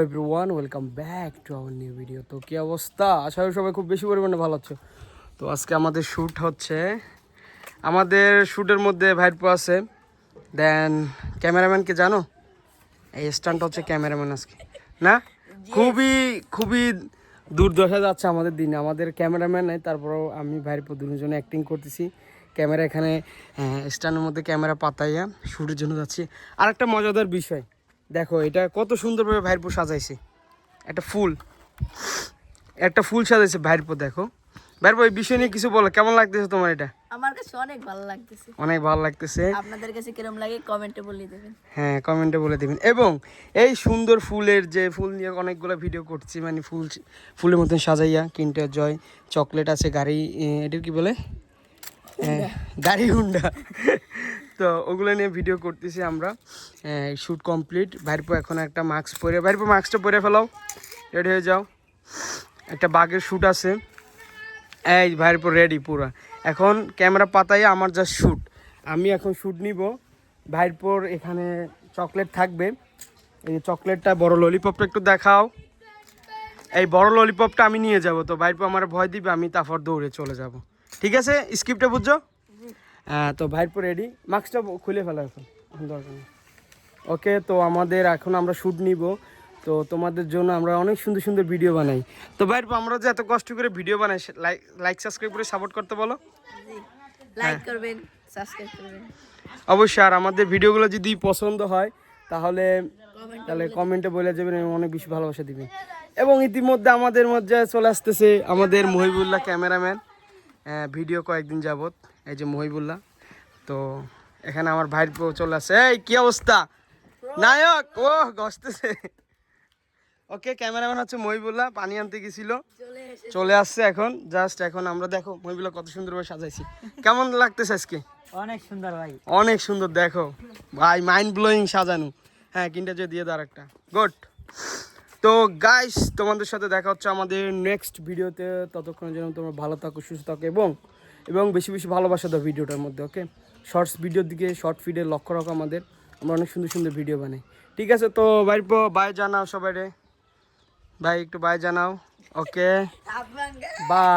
Everyone welcome back to our new video. তো কী অবস্থা? আশা করি সবাই খুব বেশি পরিমাণে ভালো আছো। তো আজকে আমাদের শ্যুট হচ্ছে, আমাদের শ্যুটের মধ্যে ভাইপো আছে, দেন ক্যামেরাম্যানকে জানো, এই স্ট্যান্ড হচ্ছে ক্যামেরাম্যান আজকে না, খুবই দুর্দশা যাচ্ছে আমাদের দিনে। আমাদের ক্যামেরাম্যান নেই, তারপরেও আমি ভাইপো দুজনে অ্যাক্টিং করতেছি। ক্যামেরা এখানে স্ট্যান্ডের মধ্যে ক্যামেরা পাতাইয়া শ্যুটের জন্য যাচ্ছি। আর একটা মজাদার বিষয় দেখো, এটা কত সুন্দরভাবে ভাইরপো সাজাইছে। একটা ফুল সাজাইছে ভাইরপো। দেখো ভাইরপো, এই বিষয় নিয়ে কিছু বলো, কেমন লাগতেছে তোমার? এটা আমার কাছে অনেক ভালো লাগতেছে। আপনাদের কাছে কিরকম লাগে কমেন্টে বলে দিবেন। হ্যাঁ, কমেন্টে বলে দিবেন। এবং এই সুন্দর ফুলের যে ফুল নিয়ে অনেকগুলো ভিডিও করছি, মানে ফুলের মতন সাজাইয়া কিন্টার জয় চকলেট আছে, গাড়ি, এটার কি বলে, গাড়ি হুন্ডা। তো ওগুলো নিয়ে ভিডিও করতেছি আমরা। Shoot complete. ভাইরপো এখন একটা মাস্ক পরে, ভাইরপো মাস্কটা পরে ফেলাও, রেডি হয়ে যাও। একটা বাঘের শ্যুট আছে, এই ভাইরপো রেডি পুরা। এখন ক্যামেরা পাতায় আমার যা শ্যুট, আমি এখন শ্যুট নিব। ভাইরপোর এখানে চকলেট থাকবে, এই চকলেটটা, বড় ললিপপটা একটু দেখাও। এই বড় ললিপপটা আমি নিয়ে যাব। তো ভাইরপো আমার ভয় দিবে, আমি তারপর দৌড়ে চলে যাব। ঠিক আছে, স্ক্রিপ্টটা বুঝছো? হ্যাঁ, তো ভাইরপো রেডি। মাস্কটা খুলে ফেলা এখন, দরকার নেই। ওকে, তো আমাদের এখন আমরা শ্যুট নিব। তো তোমাদের জন্য আমরা অনেক সুন্দর সুন্দর ভিডিও বানাই। তো ভাইরপো, আমরা যে এত কষ্ট করে ভিডিও বানাই, লাইক সাবস্ক্রাইব করে সাপোর্ট করতে বলো। লাইক করবেন, সাবস্ক্রাইব করবেন অবশ্যই। আর আমাদের ভিডিওগুলো যদি পছন্দ হয় তাহলে কমেন্টে বলে যাবেন এবং অনেক বেশি ভালোবাসা দিবেন। এবং ইতিমধ্যে আমাদের মধ্যে চলে আসতেছে আমাদের মহিবুল্লাহ ক্যামেরাম্যান, ভিডিও কয়েকদিন যাবত। এই যে মহিবুল্লাহ। তো এখানে আমার ভাইরপো চলে আসছে। এই কি অবস্থা নায়ক? ও গসতেছে। ওকে, ক্যামেরাম্যান হচ্ছে মহিবুল্লাহ, পানি আনতে গেছিল, চলে আসছে এখন জাস্ট। এখন আমরা দেখো মহিবুল্লাহ কত সুন্দরভাবে সাজাইছি। কেমন লাগতেছে আজকে? অনেক সুন্দর ভাই, অনেক সুন্দর। দেখো ভাই, মাইন্ড ব্লোয়িং সাজানো। হ্যাঁ, কিনটা যে দিয়ে দাঁড় একটা গুড। তো গাইস, তোমাদের সাথে দেখা হচ্ছে আমাদের নেক্সট ভিডিওতে। ততক্ষণের জন্য তোমরা ভালো থাকো, সুস্থ থাকো এবং বেশি বেশি ভালোবাসা দাও ভিডিওটার মধ্যে। ওকে, শর্টস ভিডিওর দিকে, শর্ট ফিডে লক্ষ্য রাখো আমাদের। আমরা অনেক সুন্দর সুন্দর ভিডিও বানাই। ঠিক আছে, তো ভাইরপো বাই জানাও সবাই রে। ভাই একটু বাই জানাও। ওকে, বাই।